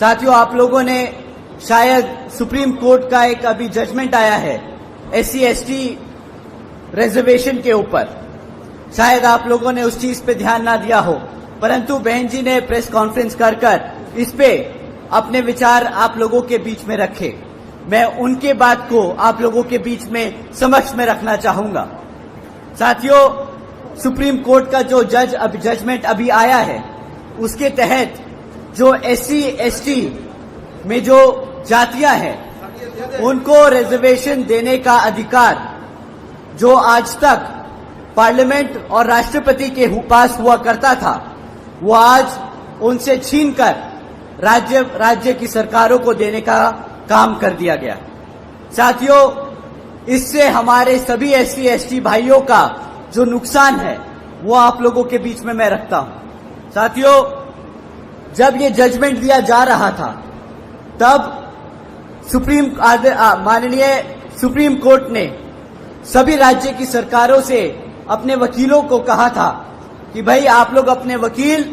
साथियों, आप लोगों ने शायद सुप्रीम कोर्ट का एक अभी जजमेंट आया है SC/ST रिजर्वेशन के ऊपर, शायद आप लोगों ने उस चीज पे ध्यान ना दिया हो, परंतु बहन जी ने प्रेस कॉन्फ्रेंस कर इस पे अपने विचार आप लोगों के बीच में रखे। मैं उनके बात को आप लोगों के बीच में समक्ष में रखना चाहूंगा। साथियों, सुप्रीम कोर्ट का जो जजमेंट अभी आया है, उसके तहत जो SC/ST में जो जातियां हैं उनको रिजर्वेशन देने का अधिकार जो आज तक पार्लियामेंट और राष्ट्रपति के पास हुआ करता था, वो आज उनसे छीनकर राज्य की सरकारों को देने का काम कर दिया गया। साथियों, इससे हमारे सभी SC/ST भाइयों का जो नुकसान है वो आप लोगों के बीच में मैं रखता हूं। साथियों, जब ये जजमेंट दिया जा रहा था तब माननीय सुप्रीम कोर्ट ने सभी राज्य की सरकारों से अपने वकीलों को कहा था कि भाई आप लोग अपने वकील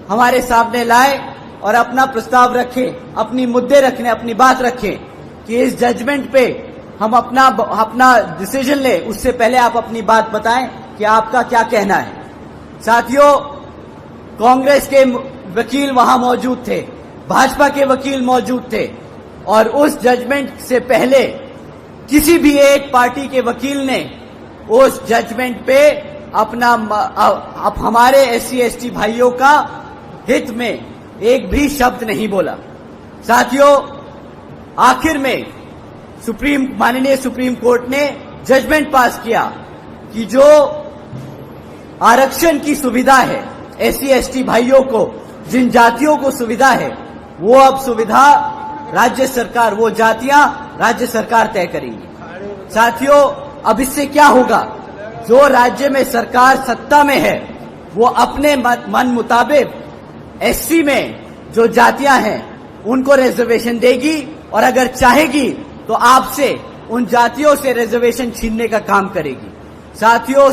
हमारे सामने लाए और अपना प्रस्ताव रखें, अपनी मुद्दे रखने, अपनी बात रखें कि इस जजमेंट पे हम अपना डिसीजन ले, उससे पहले आप अपनी बात बताएं कि आपका क्या कहना है। साथियों, कांग्रेस के वकील वहां मौजूद थे, भाजपा के वकील मौजूद थे और उस जजमेंट से पहले किसी भी एक पार्टी के वकील ने उस जजमेंट पे हमारे SC/ST भाइयों का हित में एक भी शब्द नहीं बोला। साथियों, आखिर में माननीय सुप्रीम कोर्ट ने जजमेंट पास किया कि जो आरक्षण की सुविधा है SC/ST भाइयों को, जिन जातियों को सुविधा है, वो अब सुविधा राज्य सरकार, वो जातियां राज्य सरकार तय करेंगी। साथियों, अब इससे क्या होगा, जो राज्य में सरकार सत्ता में है वो अपने मन मुताबिक SC में जो जातियां हैं उनको रिजर्वेशन देगी और अगर चाहेगी तो आपसे उन जातियों से रिजर्वेशन छीनने का काम करेगी। साथियों,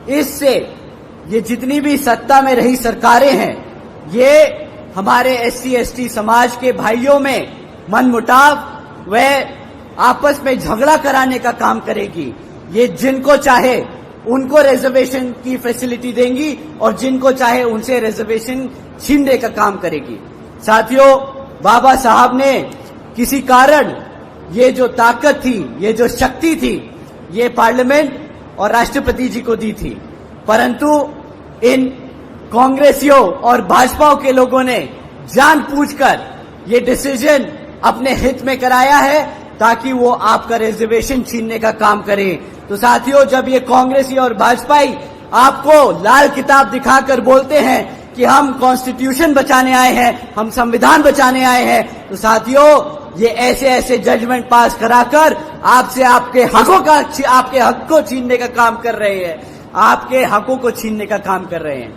इससे ये जितनी भी सत्ता में रही सरकारें हैं, ये हमारे SC/ST समाज के भाइयों में मनमुटाव व आपस में झगड़ा कराने का काम करेगी। ये जिनको चाहे उनको रिजर्वेशन की फैसिलिटी देंगी और जिनको चाहे उनसे रिजर्वेशन छीनने का काम करेगी। साथियों, बाबा साहब ने किसी कारण ये जो ताकत थी, ये जो शक्ति थी, ये पार्लियामेंट और राष्ट्रपति जी को दी थी, परंतु इन कांग्रेसियों और भाजपा के लोगों ने जानबूझकर ये डिसीजन अपने हित में कराया है ताकि वो आपका रिजर्वेशन छीनने का काम करें। तो साथियों, जब ये कांग्रेसी और भाजपाई आपको लाल किताब दिखाकर बोलते हैं कि हम कॉन्स्टिट्यूशन बचाने आए हैं, हम संविधान बचाने आए हैं, तो साथियों ये ऐसे जजमेंट पास कराकर आपसे आपके हक को छीनने का काम कर रहे हैं, आपके हकों को छीनने का काम कर रहे हैं।